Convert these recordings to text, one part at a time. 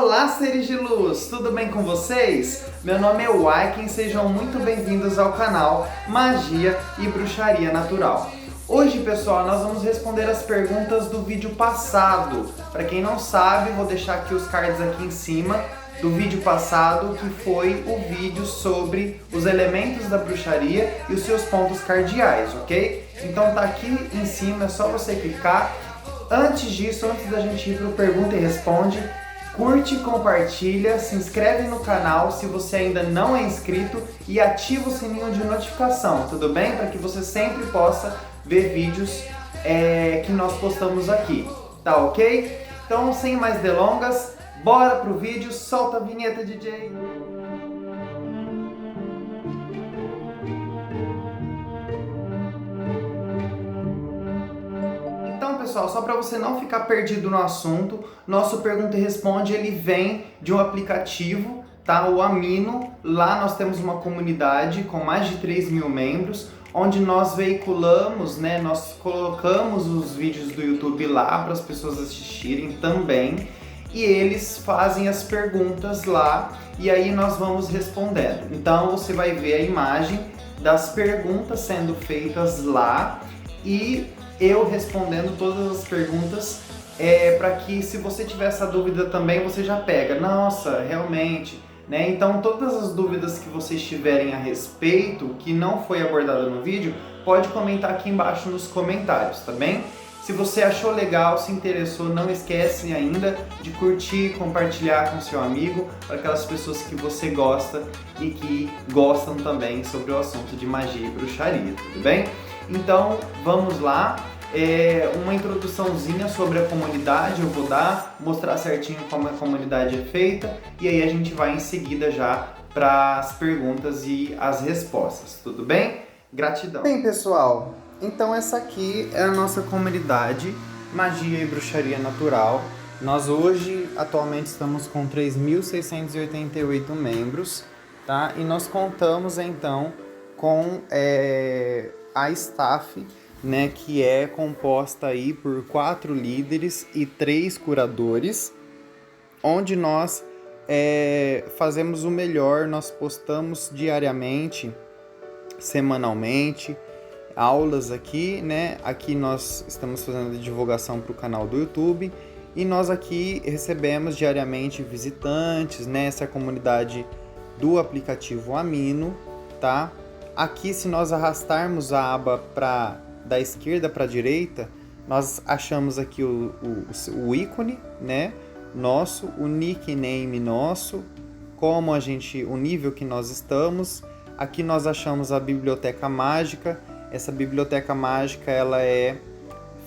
Olá, seres de luz! Tudo bem com vocês? Meu nome é Waiken, sejam muito bem-vindos ao canal Magia e Bruxaria Natural. Hoje, pessoal, nós vamos responder as perguntas do vídeo passado. Para quem não sabe, vou deixar aqui os cards aqui em cima do vídeo passado, que foi o vídeo sobre os elementos da bruxaria e os seus pontos cardeais, ok? Então tá aqui em cima, é só você clicar. Antes disso, antes da gente ir para o Pergunta e Responde, curte, compartilha, se inscreve no canal se você ainda não é inscrito e ativa o sininho de notificação, tudo bem? Para que você sempre possa ver vídeos que nós postamos aqui, tá ok? Então, sem mais delongas, bora pro vídeo, solta a vinheta, DJ! Pessoal, só para você não ficar perdido no assunto, nosso Pergunta e Responde ele vem de um aplicativo, tá? O Amino. Lá nós temos uma comunidade com mais de 3.000 membros, onde nós veiculamos, né? Nós colocamos os vídeos do YouTube lá para as pessoas assistirem também, e eles fazem as perguntas lá e aí nós vamos respondendo. Então você vai ver a imagem das perguntas sendo feitas lá e eu respondendo todas as perguntas, para que se você tiver essa dúvida também, você já pega, nossa, realmente, né? Então todas as dúvidas que vocês tiverem a respeito, que não foi abordada no vídeo, pode comentar aqui embaixo nos comentários, tá bem? Se você achou legal, se interessou, não esquece ainda de curtir, compartilhar com seu amigo, para aquelas pessoas que você gosta e que gostam também sobre o assunto de magia e bruxaria, tudo bem? Então vamos lá, uma introduçãozinha sobre a comunidade eu vou dar, mostrar certinho como a comunidade é feita e aí a gente vai em seguida já para as perguntas e as respostas, tudo bem? Gratidão! Bem, pessoal, então essa aqui é a nossa comunidade Magia e Bruxaria Natural. Nós hoje atualmente estamos com 3.688 membros, tá? E nós contamos então com a staff, né, que é composta aí por 4 líderes e 3 curadores, onde nós fazemos o melhor, nós postamos diariamente, semanalmente, aulas aqui, né, aqui nós estamos fazendo a divulgação para o canal do YouTube, e nós aqui recebemos diariamente visitantes, né, essa é a comunidade do aplicativo Amino, tá? Aqui, se nós arrastarmos a aba da esquerda para a direita, nós achamos aqui o ícone, né, nosso, o nickname nosso, o nível que nós estamos. Aqui nós achamos a biblioteca mágica. Essa biblioteca mágica ela é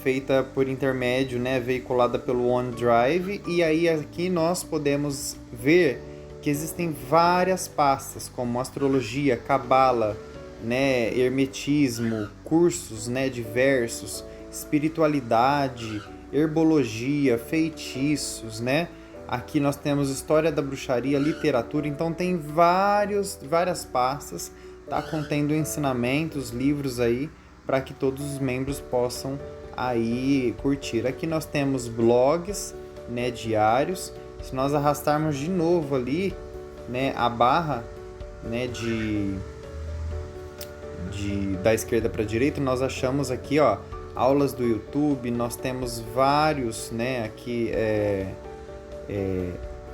feita por intermédio, né, veiculada pelo OneDrive, e aí aqui nós podemos ver que existem várias pastas, como astrologia, cabala, né, hermetismo, cursos, né, diversos, espiritualidade, herbologia, feitiços, né? Aqui nós temos história da bruxaria, literatura, então tem várias pastas, tá, contendo ensinamentos, livros aí, para que todos os membros possam aí curtir. Aqui nós temos blogs, né, diários. Se nós arrastarmos de novo ali, né, a barra, né, da esquerda para a direita, nós achamos aqui, ó, aulas do YouTube. Nós temos vários, né, aqui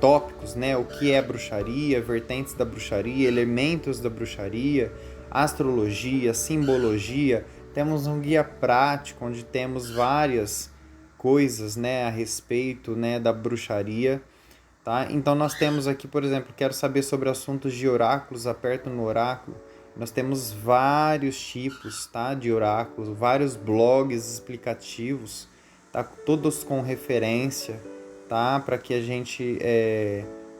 tópicos, né, o que é bruxaria, vertentes da bruxaria, elementos da bruxaria, astrologia, simbologia. Temos um guia prático onde temos várias coisas, né, a respeito, né, da bruxaria, tá? Então nós temos aqui, por exemplo, quero saber sobre assuntos de oráculos, aperto no oráculo. Nós temos vários tipos, tá, de oráculos, vários blogs explicativos, tá, todos com referência, tá, para que a gente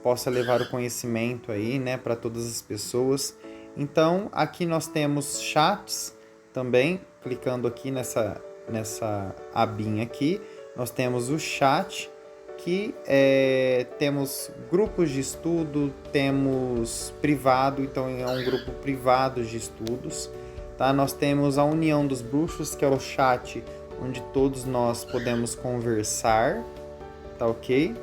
possa levar o conhecimento aí, né, para todas as pessoas. Então aqui nós temos chats também, clicando aqui nessa abinha aqui, nós temos o chat, que temos grupos de estudo, temos privado, então é um grupo privado de estudos, tá? Nós temos a União dos Bruxos, que é o chat onde todos nós podemos conversar, tá ok?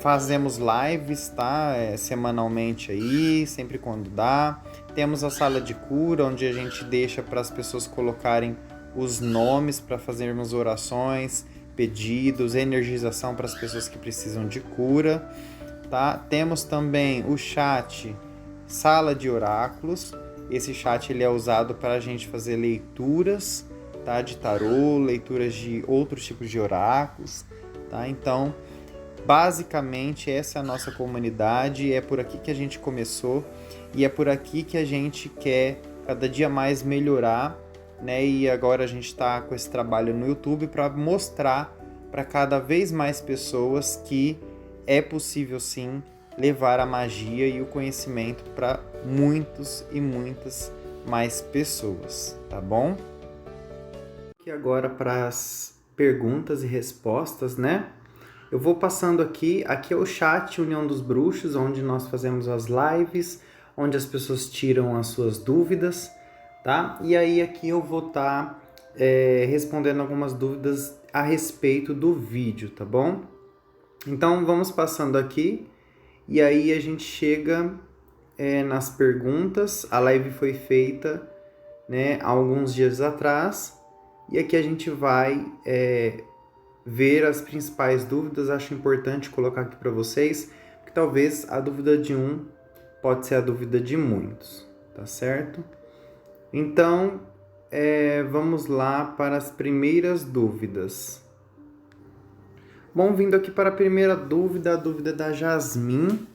Fazemos lives, tá? Semanalmente aí, sempre quando dá. Temos a sala de cura, onde a gente deixa para as pessoas colocarem os nomes para fazermos orações, pedidos, energização para as pessoas que precisam de cura, tá? Temos também o chat Sala de Oráculos. Esse chat ele é usado para a gente fazer leituras, tá? De tarô, leituras de outros tipos de oráculos, tá? Então, basicamente, essa é a nossa comunidade, é por aqui que a gente começou e é por aqui que a gente quer cada dia mais melhorar, né? E agora a gente está com esse trabalho no YouTube para mostrar para cada vez mais pessoas que é possível sim levar a magia e o conhecimento para muitos e muitas mais pessoas, tá bom? E agora para as perguntas e respostas, né? Eu vou passando aqui é o chat União dos Bruxos, onde nós fazemos as lives, onde as pessoas tiram as suas dúvidas, tá? E aí aqui eu vou estar respondendo algumas dúvidas a respeito do vídeo, tá bom? Então vamos passando aqui, e aí a gente chega nas perguntas. A live foi feita, né, há alguns dias atrás, e aqui a gente vai ver as principais dúvidas. Acho importante colocar aqui para vocês, porque talvez a dúvida de um pode ser a dúvida de muitos, tá certo? Então, vamos lá para as primeiras dúvidas. Bom, vindo aqui para a primeira dúvida, a dúvida da Jasmin,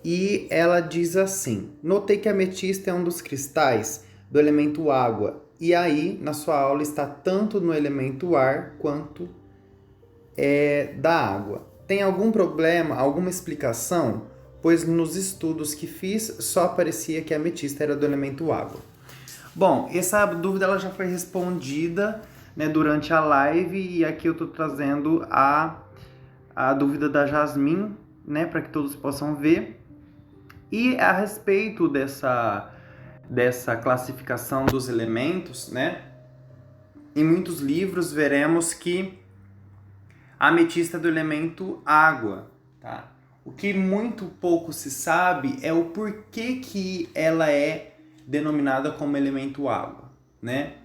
e ela diz assim: notei que a ametista é um dos cristais do elemento água, e aí na sua aula está tanto no elemento ar quanto da água. Tem algum problema, alguma explicação? Pois nos estudos que fiz só aparecia que a ametista era do elemento água. Bom, essa dúvida ela já foi respondida, né, durante a live, e aqui eu estou trazendo a dúvida da Jasmin, né, para que todos possam ver. E a respeito dessa classificação dos elementos, né, em muitos livros veremos que a ametista é do elemento água, tá? O que muito pouco se sabe é o porquê que ela é denominada como elemento água, né?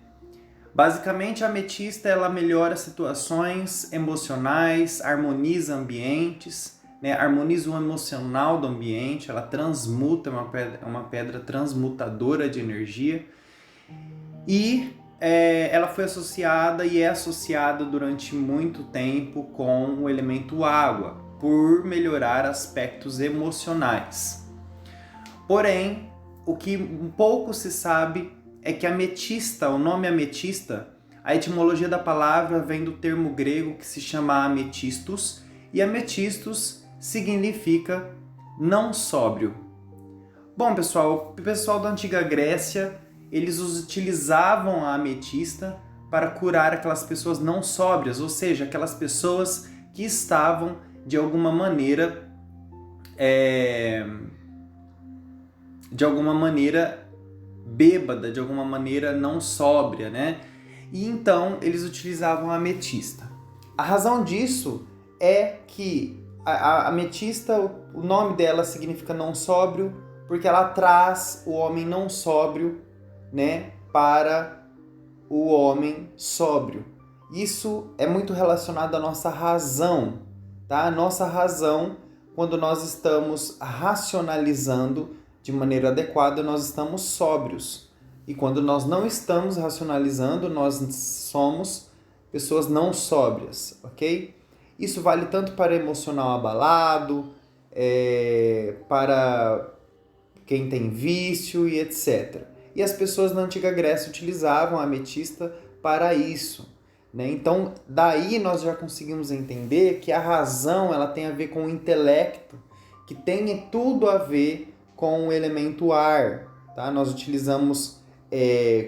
Basicamente, a ametista ela melhora situações emocionais, harmoniza ambientes, né? Harmoniza o emocional do ambiente, ela transmuta, é uma pedra transmutadora de energia. E ela foi associada e é associada durante muito tempo com o elemento água, por melhorar aspectos emocionais. Porém, o que um pouco se sabe é que a ametista, o nome ametista, a etimologia da palavra vem do termo grego que se chama ametistos, e ametistos significa não sóbrio. Bom, pessoal, o pessoal da antiga Grécia, eles utilizavam a ametista para curar aquelas pessoas não sóbrias, ou seja, aquelas pessoas que estavam, de alguma maneira, bêbada, de alguma maneira não sóbria, né? E então eles utilizavam a ametista. A razão disso é que a ametista, o nome dela significa não sóbrio, porque ela traz o homem não sóbrio, né, para o homem sóbrio. Isso é muito relacionado à nossa razão, tá? A nossa razão, quando nós estamos racionalizando de maneira adequada, nós estamos sóbrios. E quando nós não estamos racionalizando, nós somos pessoas não sóbrias, ok? Isso vale tanto para emocional abalado, para quem tem vício e etc. E as pessoas na antiga Grécia utilizavam a ametista para isso, né? Então, daí nós já conseguimos entender que a razão ela tem a ver com o intelecto, que tem tudo a ver com o elemento ar, tá? Nós utilizamos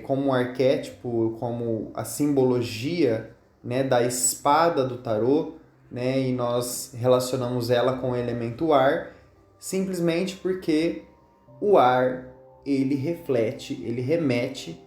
como arquétipo, como a simbologia, né, da espada do tarô, né, e nós relacionamos ela com o elemento ar, simplesmente porque o ar ele reflete, ele remete,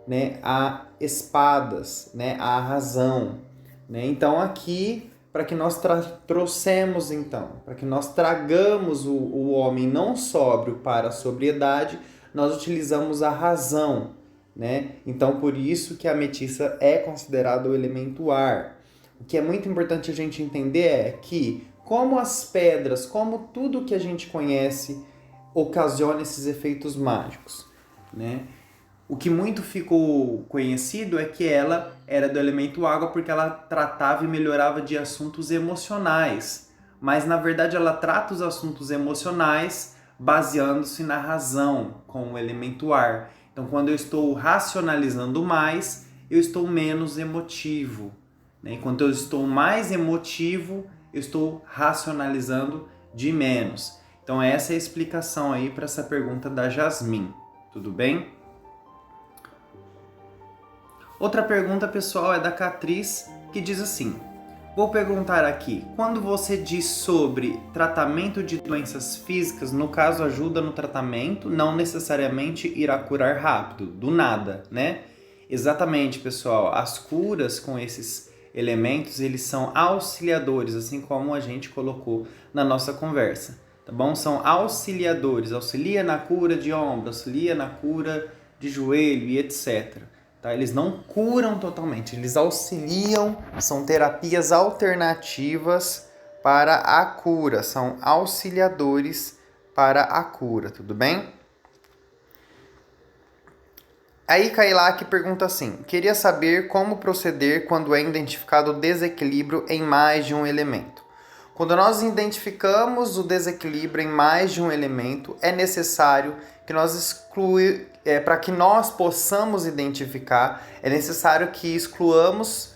né, a espadas, né, a razão, né? Então aqui para que nós trouxemos então, para que nós tragamos o homem não sóbrio para a sobriedade, nós utilizamos a razão, né? Então, por isso que a ametista é considerada o elemento ar. O que é muito importante a gente entender é que, como as pedras, como tudo que a gente conhece, ocasiona esses efeitos mágicos, né? O que muito ficou conhecido é que ela era do elemento água porque ela tratava e melhorava de assuntos emocionais. Mas, na verdade, ela trata os assuntos emocionais baseando-se na razão, com o elemento ar. Então, quando eu estou racionalizando mais, eu estou menos emotivo, né? Enquanto eu estou mais emotivo, eu estou racionalizando de menos. Então, essa é a explicação aí para essa pergunta da Jasmin. Tudo bem? Outra pergunta, pessoal, é da Catriz, que diz assim: vou perguntar aqui, quando você diz sobre tratamento de doenças físicas, no caso ajuda no tratamento, não necessariamente irá curar rápido, do nada, né? Exatamente, pessoal, as curas com esses elementos, eles são auxiliadores, assim como a gente colocou na nossa conversa, tá bom? São auxiliadores, auxilia na cura de ombro, auxilia na cura de joelho e etc. Tá? Eles não curam totalmente, eles auxiliam, são terapias alternativas para a cura, são auxiliadores para a cura, tudo bem? Aí Kailak pergunta assim: queria saber como proceder quando é identificado o desequilíbrio em mais de um elemento. Quando nós identificamos o desequilíbrio em mais de um elemento, é necessário que nós para que nós possamos identificar, é necessário que excluímos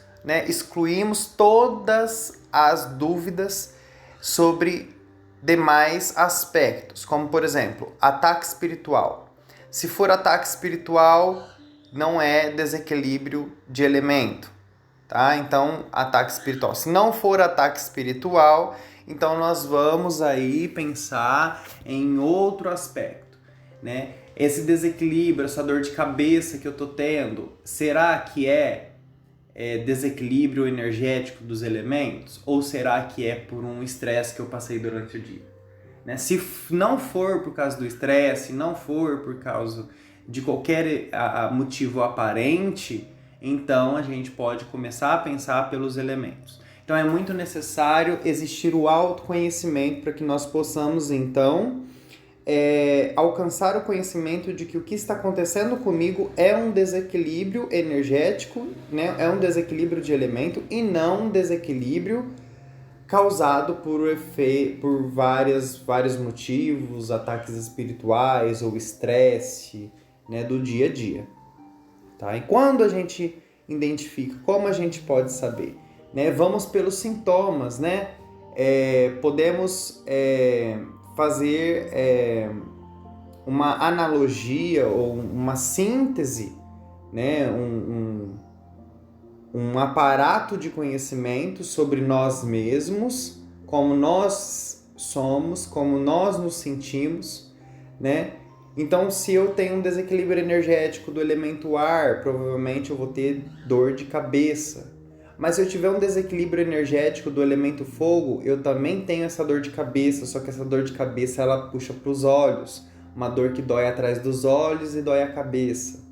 todas as dúvidas sobre demais aspectos, como por exemplo, ataque espiritual. Se for ataque espiritual, não é desequilíbrio de elemento, tá? Então, ataque espiritual. Se não for ataque espiritual, então nós vamos aí pensar em outro aspecto, né? Esse desequilíbrio, essa dor de cabeça que eu tô tendo, será que é desequilíbrio energético dos elementos? Ou será que é por um estresse que eu passei durante o dia? Né? Se não for por causa do estresse, se não for por causa de qualquer motivo aparente, então a gente pode começar a pensar pelos elementos. Então é muito necessário existir o autoconhecimento para que nós possamos então alcançar o conhecimento de que o que está acontecendo comigo é um desequilíbrio energético, né? É um desequilíbrio de elemento e não um desequilíbrio causado por vários motivos, ataques espirituais ou estresse, né, do dia a dia. Tá? E quando a gente identifica, como a gente pode saber? Né? Vamos pelos sintomas, né? Podemos fazer uma analogia ou uma síntese, né? Um aparato de conhecimento sobre nós mesmos, como nós somos, como nós nos sentimos, né? Então, se eu tenho um desequilíbrio energético do elemento ar, provavelmente eu vou ter dor de cabeça. Mas se eu tiver um desequilíbrio energético do elemento fogo, eu também tenho essa dor de cabeça, só que essa dor de cabeça ela puxa para os olhos, uma dor que dói atrás dos olhos e dói a cabeça,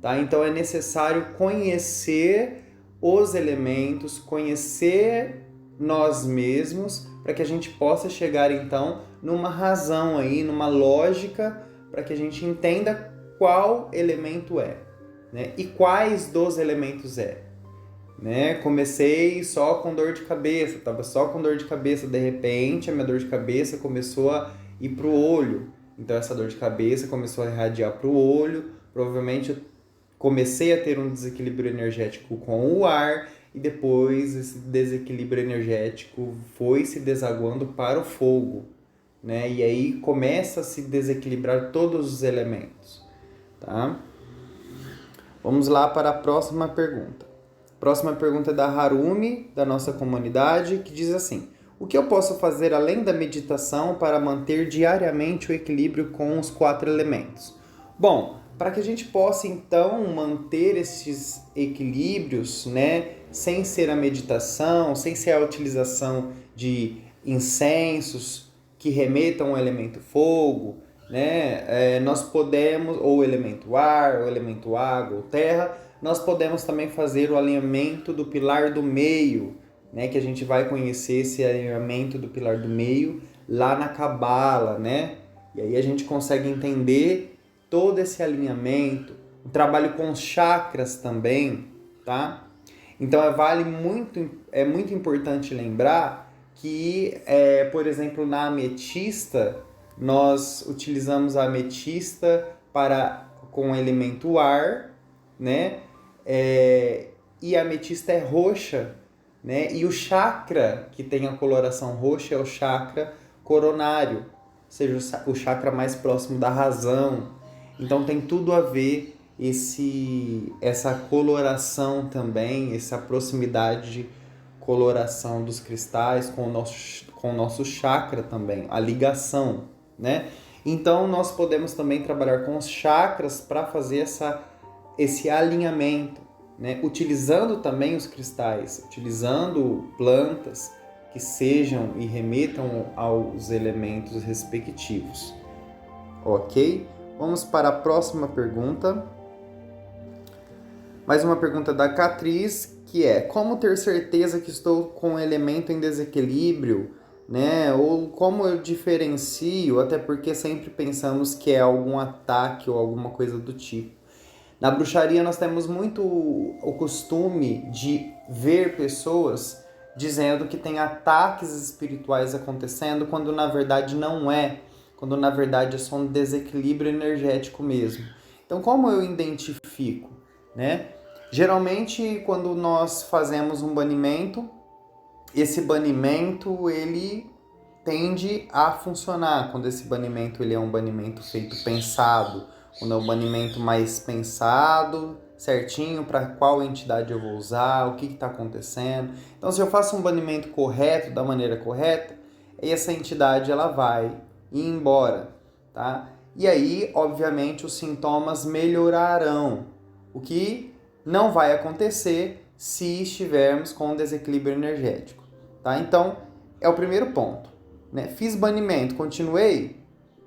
tá? Então é necessário conhecer os elementos, conhecer nós mesmos, para que a gente possa chegar então numa razão aí, numa lógica, para que a gente entenda qual elemento é, né? E quais dos elementos é. Né? Comecei só com dor de cabeça, estava só com dor de cabeça, de repente a minha dor de cabeça começou a ir para o olho, então essa dor de cabeça começou a irradiar para o olho, provavelmente eu comecei a ter um desequilíbrio energético com o ar e depois esse desequilíbrio energético foi se desaguando para o fogo, né? E aí começa a se desequilibrar todos os elementos, tá? Vamos lá para a próxima pergunta. Próxima pergunta é da Harumi, da nossa comunidade, que diz assim: o que eu posso fazer além da meditação para manter diariamente o equilíbrio com os 4 elementos? Bom, para que a gente possa então manter esses equilíbrios, né, sem ser a meditação, sem ser a utilização de incensos que remetam ao elemento fogo, né, nós podemos, ou elemento ar, ou elemento água, ou terra, nós podemos também fazer o alinhamento do pilar do meio, né, que a gente vai conhecer esse alinhamento do pilar do meio lá na Cabala, né? E aí a gente consegue entender todo esse alinhamento, o trabalho com os chakras também, tá? Então é muito importante lembrar que, por exemplo, na ametista, nós utilizamos a ametista com o elemento ar, né? E a ametista é roxa, né? E o chakra que tem a coloração roxa é o chakra coronário, ou seja, o chakra mais próximo da razão. Então tem tudo a ver essa coloração também, essa proximidade de coloração dos cristais com o nosso chakra também, a ligação, né? Então nós podemos também trabalhar com os chakras para fazer esse alinhamento, né? Utilizando também os cristais, utilizando plantas que sejam e remetam aos elementos respectivos. Ok? Vamos para a próxima pergunta. Mais uma pergunta da Catriz, que é: como ter certeza que estou com um elemento em desequilíbrio, né? Ou como eu diferencio, até porque sempre pensamos que é algum ataque ou alguma coisa do tipo. Na bruxaria nós temos muito o costume de ver pessoas dizendo que tem ataques espirituais acontecendo, quando na verdade não é, quando na verdade é só um desequilíbrio energético mesmo. Então como eu identifico, né? Geralmente quando nós fazemos um banimento, esse banimento ele tende a funcionar, quando esse banimento ele é um banimento feito pensado, quando é um banimento mais pensado, certinho para qual entidade eu vou usar, o que está acontecendo. Então, se eu faço um banimento correto, da maneira correta, essa entidade ela vai ir embora, tá? E aí, obviamente, os sintomas melhorarão, o que não vai acontecer se estivermos com um desequilíbrio energético, tá? Então, é o primeiro ponto, né? Fiz banimento, continuei,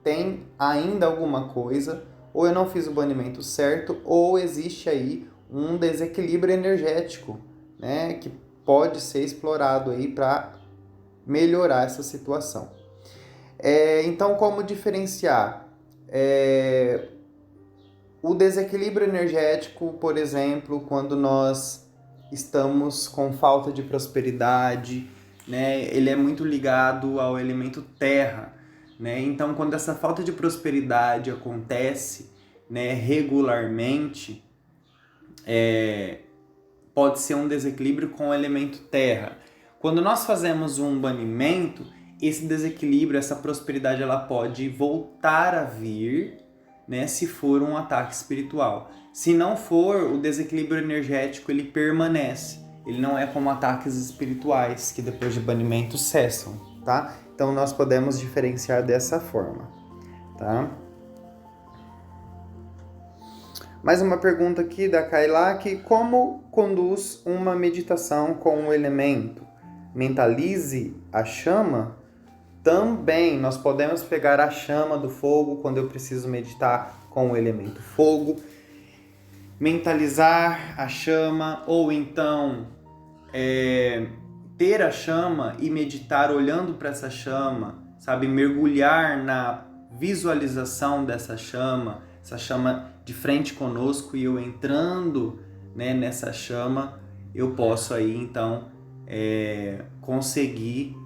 tem ainda alguma coisa, ou eu não fiz o banimento certo, ou existe aí um desequilíbrio energético, né, que pode ser explorado aí para melhorar essa situação. Então, como diferenciar? O desequilíbrio energético, por exemplo, quando nós estamos com falta de prosperidade, né, ele é muito ligado ao elemento terra, né? Então, quando essa falta de prosperidade acontece, né, regularmente, pode ser um desequilíbrio com o elemento terra. Quando nós fazemos um banimento, esse desequilíbrio, essa prosperidade, ela pode voltar a vir, né, se for um ataque espiritual. Se não for, o desequilíbrio energético ele permanece. Ele não é como ataques espirituais, que depois de banimento cessam, tá? Então nós podemos diferenciar dessa forma, tá? Mais uma pergunta aqui da Kailak: como conduz uma meditação com o elemento? Mentalize a chama? Também nós podemos pegar a chama do fogo quando eu preciso meditar com o elemento fogo, mentalizar a chama, ou então ter a chama e meditar olhando para essa chama, sabe? Mergulhar na visualização dessa chama, essa chama de frente conosco, e eu entrando, né, nessa chama, eu posso aí então conseguir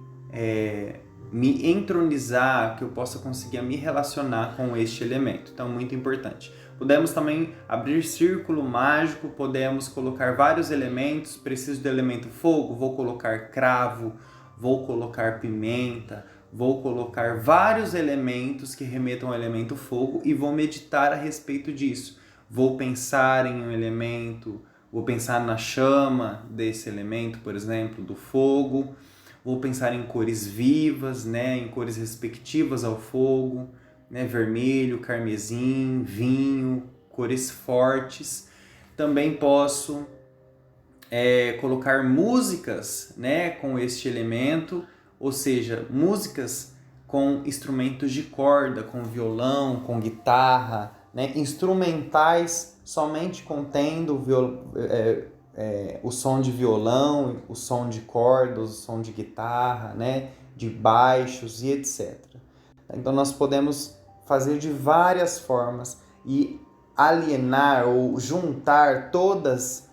me entronizar, que eu possa conseguir me relacionar com este elemento. Então, muito importante. Podemos também abrir círculo mágico, podemos colocar vários elementos. Preciso do elemento fogo, vou colocar cravo, vou colocar pimenta, vou colocar vários elementos que remetam ao elemento fogo e vou meditar a respeito disso. Vou pensar em um elemento, vou pensar na chama desse elemento, por exemplo, do fogo. Vou pensar em cores vivas, né, em cores respectivas ao fogo, né, vermelho, carmesim, vinho, cores fortes. Também posso colocar músicas, né, com este elemento, ou seja, músicas com instrumentos de corda, com violão, com guitarra, né, instrumentais somente contendo o som de violão, o som de cordas, o som de guitarra, né, de baixos e etc. Então nós podemos fazer de várias formas e alienar ou juntar todos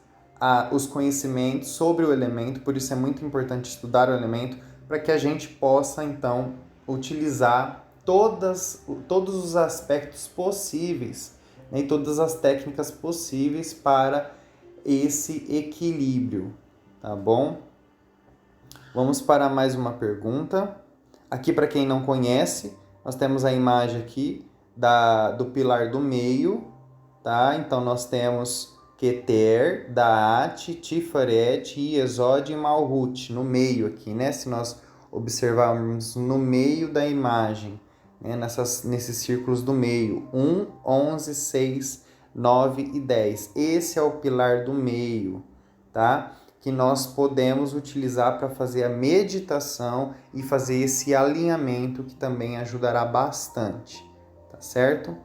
os conhecimentos sobre o elemento, por isso é muito importante estudar o elemento, para que a gente possa então utilizar todos os aspectos possíveis, né, e todas as técnicas possíveis para esse equilíbrio, tá bom? Vamos para mais uma pergunta. Aqui, para quem não conhece, nós temos a imagem aqui do pilar do meio, tá? Então nós temos Keter, Daat, Tiferet, Yesod e Malhut no meio aqui, né? Se nós observarmos no meio da imagem, né? Nesses círculos do meio, 1, 11, 6, 9 e 10. Esse é o pilar do meio, tá? Que nós podemos utilizar para fazer a meditação e fazer esse alinhamento que também ajudará bastante, tá certo?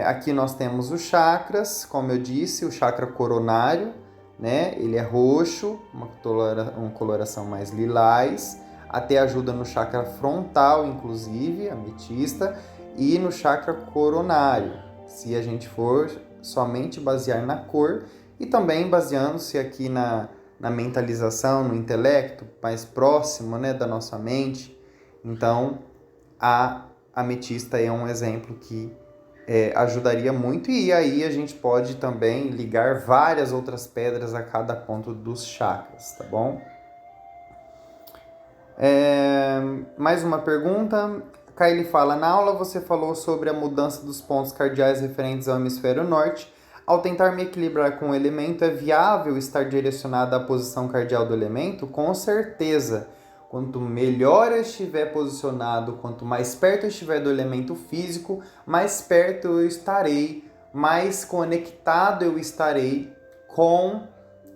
Aqui nós temos os chakras, como eu disse, o chakra coronário, né? Ele é roxo, uma coloração mais lilás, até ajuda no chakra frontal, inclusive, ametista, e no chakra coronário, se a gente for somente basear na cor, e também baseando-se aqui na mentalização, no intelecto, mais próximo, né, da nossa mente. Então, a ametista é um exemplo que ajudaria muito, e aí a gente pode também ligar várias outras pedras a cada ponto dos chakras, tá bom? Mais uma pergunta. Kylie fala, na aula você falou sobre a mudança dos pontos cardeais referentes ao hemisfério norte. Ao tentar me equilibrar com o elemento, é viável estar direcionado à posição cardial do elemento? Com certeza. Quanto melhor eu estiver posicionado, quanto mais perto eu estiver do elemento físico, mais perto eu estarei, mais conectado eu estarei com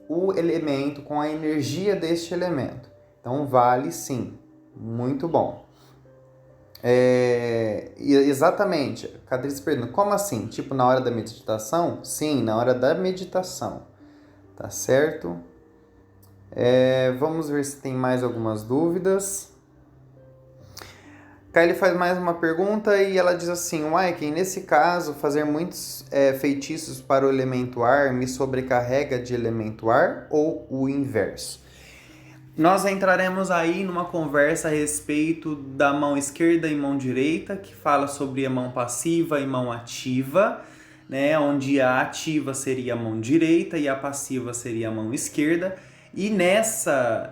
o elemento, com a energia deste elemento. Então vale sim, muito bom. Exatamente, Cadrice pergunta, como assim? Tipo na hora da meditação? Sim, na hora da meditação, tá certo? Vamos ver se tem mais algumas dúvidas. Kylie faz mais uma pergunta e ela diz assim, Waiken, nesse caso, fazer muitos feitiços para o elemento ar me sobrecarrega de elemento ar ou o inverso? Nós entraremos aí numa conversa a respeito da mão esquerda e mão direita, que fala sobre a mão passiva e mão ativa, né? Onde a ativa seria a mão direita e a passiva seria a mão esquerda. E nessa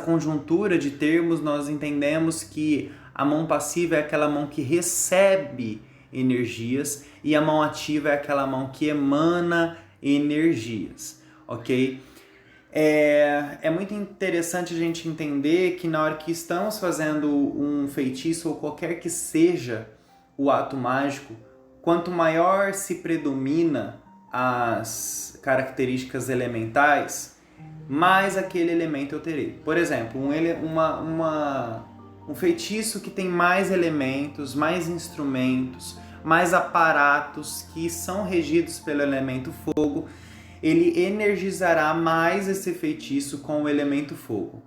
conjuntura de termos, nós entendemos que a mão passiva é aquela mão que recebe energias e a mão ativa é aquela mão que emana energias, ok? É muito interessante a gente entender que na hora que estamos fazendo um feitiço ou qualquer que seja o ato mágico, quanto maior se predomina as características elementais, mais aquele elemento eu terei. Por exemplo, um feitiço que tem mais elementos, mais instrumentos, mais aparatos que são regidos pelo elemento fogo, ele energizará mais esse feitiço com o elemento fogo.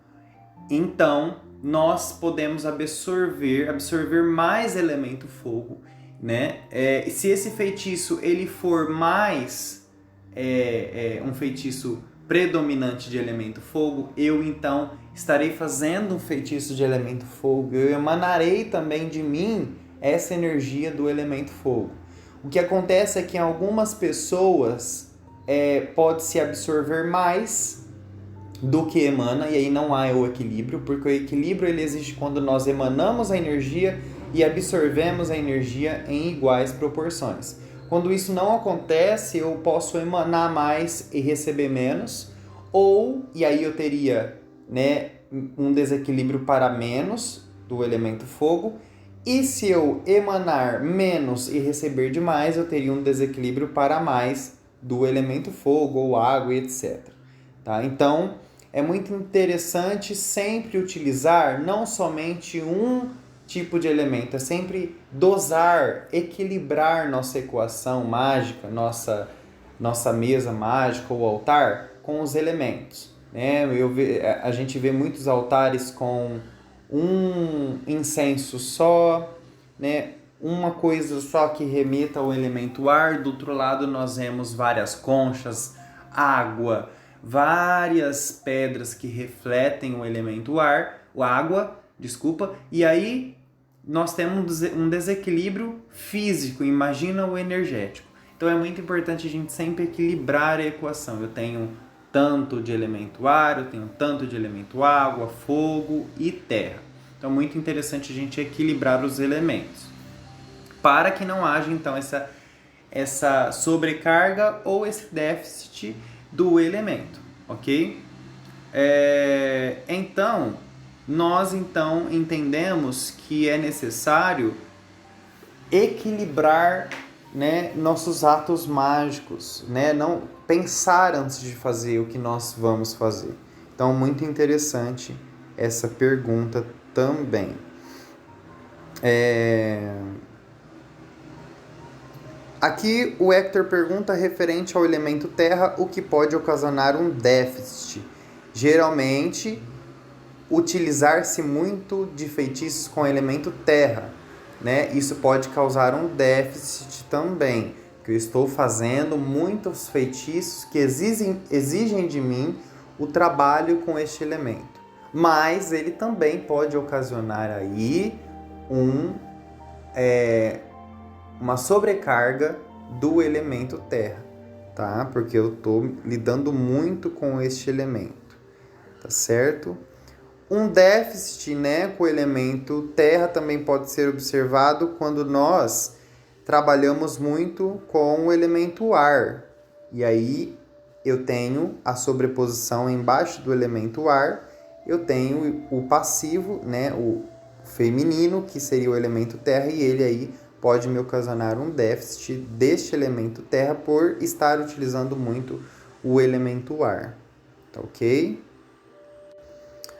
Então, nós podemos absorver mais elemento fogo, né? Se esse feitiço ele for mais um feitiço predominante de elemento fogo, eu então estarei fazendo um feitiço de elemento fogo, eu emanarei também de mim essa energia do elemento fogo. O que acontece é que em algumas pessoas pode-se absorver mais do que emana, e aí não há o equilíbrio, porque o equilíbrio ele existe quando nós emanamos a energia e absorvemos a energia em iguais proporções. Quando isso não acontece, eu posso emanar mais e receber menos, e aí eu teria, né, um desequilíbrio para menos do elemento fogo, E se eu emanar menos e receber demais, eu teria um desequilíbrio para mais do elemento fogo ou água, etc. Tá? Então, é muito interessante sempre utilizar não somente um tipo de elemento, é sempre dosar, equilibrar nossa equação mágica, nossa mesa mágica ou altar com os elementos. Né? A gente vê muitos altares com um incenso só, né? Uma coisa só que remeta ao elemento ar. Do outro lado nós vemos várias conchas, água, várias pedras que refletem o elemento ar, água, desculpa, e aí nós temos um desequilíbrio físico, imagina o energético. Então é muito importante a gente sempre equilibrar a equação. Eu tenho tanto de elemento ar, eu tenho tanto de elemento água, fogo e terra. Então é muito interessante a gente equilibrar os elementos, para que não haja então essa sobrecarga ou esse déficit do elemento, ok? Então, nós entendemos que é necessário equilibrar, né, nossos atos mágicos, né? Não pensar antes de fazer o que nós vamos fazer. Então, muito interessante essa pergunta também. Aqui o Hector pergunta referente ao elemento terra, o que pode ocasionar um déficit. Geralmente, utilizar-se muito de feitiços com elemento terra, né? Isso pode causar um déficit também, que eu estou fazendo muitos feitiços que exigem de mim o trabalho com este elemento. Mas ele também pode ocasionar aí uma sobrecarga do elemento terra, tá? Porque eu estou lidando muito com este elemento, tá certo? Um déficit, né, com o elemento terra também pode ser observado quando nós trabalhamos muito com o elemento ar. E aí eu tenho a sobreposição embaixo do elemento ar, eu tenho o passivo, né, o feminino, que seria o elemento terra, e ele aí pode me ocasionar um déficit deste elemento terra por estar utilizando muito o elemento ar. Tá ok?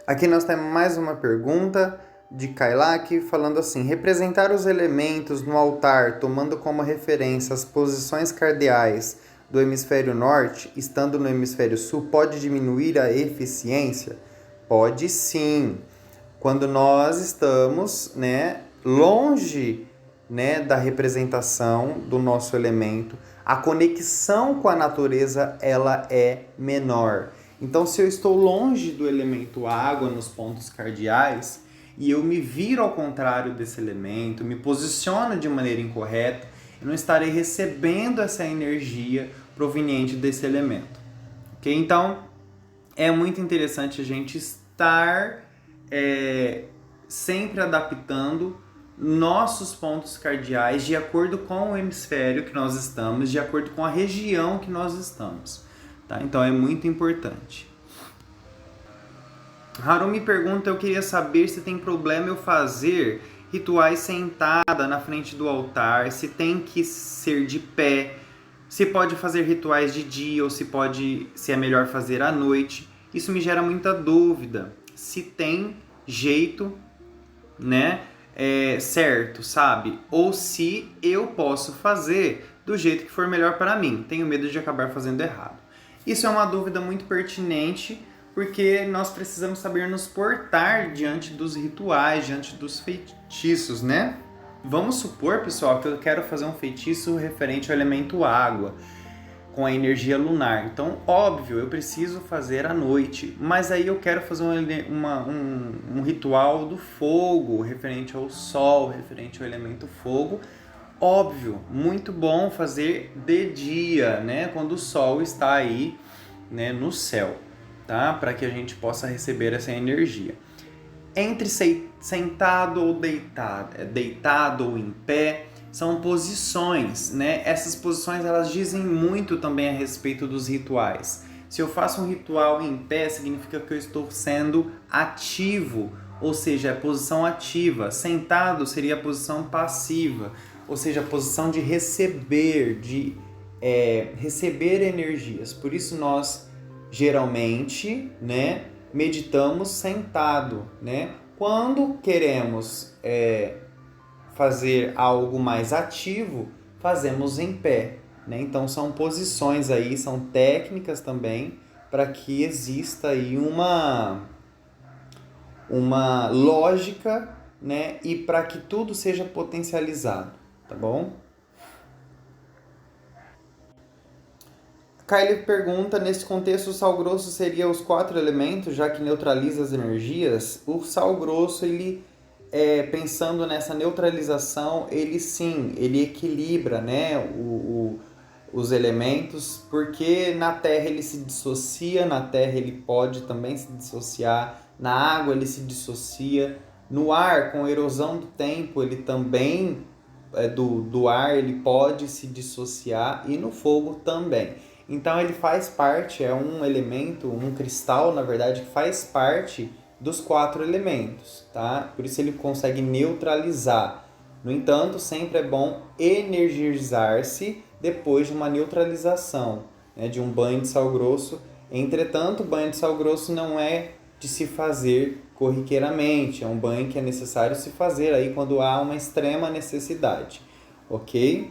Aqui nós temos mais uma pergunta de Kailak falando assim: representar os elementos no altar tomando como referência as posições cardeais do hemisfério norte, estando no hemisfério sul, pode diminuir a eficiência? Pode sim. Quando nós estamos, né, longe, né, da representação do nosso elemento, a conexão com a natureza ela é menor. Então, se eu estou longe do elemento água nos pontos cardeais e eu me viro ao contrário desse elemento, me posiciono de maneira incorreta, eu não estarei recebendo essa energia proveniente desse elemento. Ok? Então, é muito interessante a gente estar sempre adaptando nossos pontos cardeais de acordo com o hemisfério que nós estamos, de acordo com a região que nós estamos. Tá? Então é muito importante. Harumi pergunta: eu queria saber se tem problema eu fazer rituais sentada na frente do altar, se tem que ser de pé, se pode fazer rituais de dia ou se é melhor fazer à noite. Isso me gera muita dúvida. Se tem jeito, né, certo, sabe? Ou se eu posso fazer do jeito que for melhor para mim. Tenho medo de acabar fazendo errado. Isso é uma dúvida muito pertinente, porque nós precisamos saber nos portar diante dos rituais, diante dos feitiços, né? Vamos supor, pessoal, que eu quero fazer um feitiço referente ao elemento água, com a energia lunar. Então, óbvio, eu preciso fazer à noite, mas aí eu quero fazer um ritual do fogo, referente ao sol, referente ao elemento fogo. Óbvio, muito bom fazer de dia, né? Quando o sol está aí, né, no céu, tá? Para que a gente possa receber essa energia. Entre sentado ou deitado ou em pé, são posições, né? Essas posições elas dizem muito também a respeito dos rituais. Se eu faço um ritual em pé, significa que eu estou sendo ativo ou seja, é a posição ativa. Sentado seria a posição passiva, ou seja, a posição de receber, receber energias. Por isso nós geralmente, né, meditamos sentado, né? Quando queremos fazer algo mais ativo, fazemos em pé, né? Então são posições aí, são técnicas também para que exista aí uma lógica, né? E para que tudo seja potencializado, tá bom? Kylie pergunta, nesse contexto, o sal grosso seria os 4 elementos, já que neutraliza as energias? O sal grosso, ele, pensando nessa neutralização, ele sim, ele equilibra, né, os elementos, porque na Terra ele se dissocia, na Terra ele pode também se dissociar, na água ele se dissocia, no ar, com a erosão do tempo, ele também, do ar, ele pode se dissociar, e no fogo também. Então ele faz parte, é um elemento, um cristal, na verdade, que faz parte dos 4 elementos, tá? Por isso ele consegue neutralizar. No entanto, sempre é bom energizar-se depois de uma neutralização, né, de um banho de sal grosso. Entretanto, o banho de sal grosso não é de se fazer corriqueiramente, é um banho que é necessário se fazer aí quando há uma extrema necessidade, ok?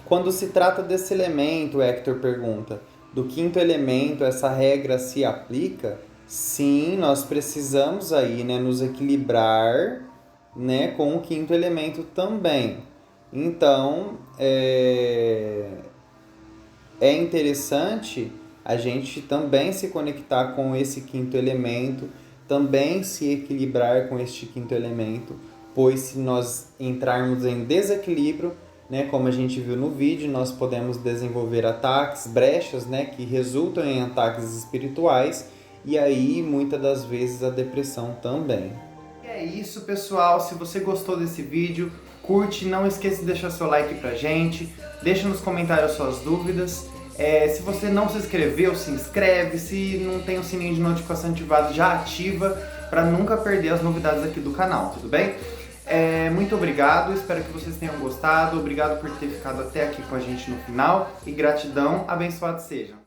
Quando se trata desse elemento, Hector pergunta, do 5º elemento, essa regra se aplica? Sim, nós precisamos aí, né, nos equilibrar, né, com o 5º elemento também. Então, é interessante a gente também se conectar com esse 5º elemento, também se equilibrar com este 5º elemento, pois se nós entrarmos em desequilíbrio, né, como a gente viu no vídeo, nós podemos desenvolver ataques, brechas, né, que resultam em ataques espirituais, e aí muitas das vezes a depressão também. E é isso, pessoal. Se você gostou desse vídeo, curte, não esqueça de deixar seu like pra gente, deixa nos comentários suas dúvidas. Se você não se inscreveu, se inscreve. Se não tem o sininho de notificação ativado, já ativa para nunca perder as novidades aqui do canal, tudo bem? Muito obrigado, espero que vocês tenham gostado, obrigado por ter ficado até aqui com a gente no final e gratidão, abençoados sejam.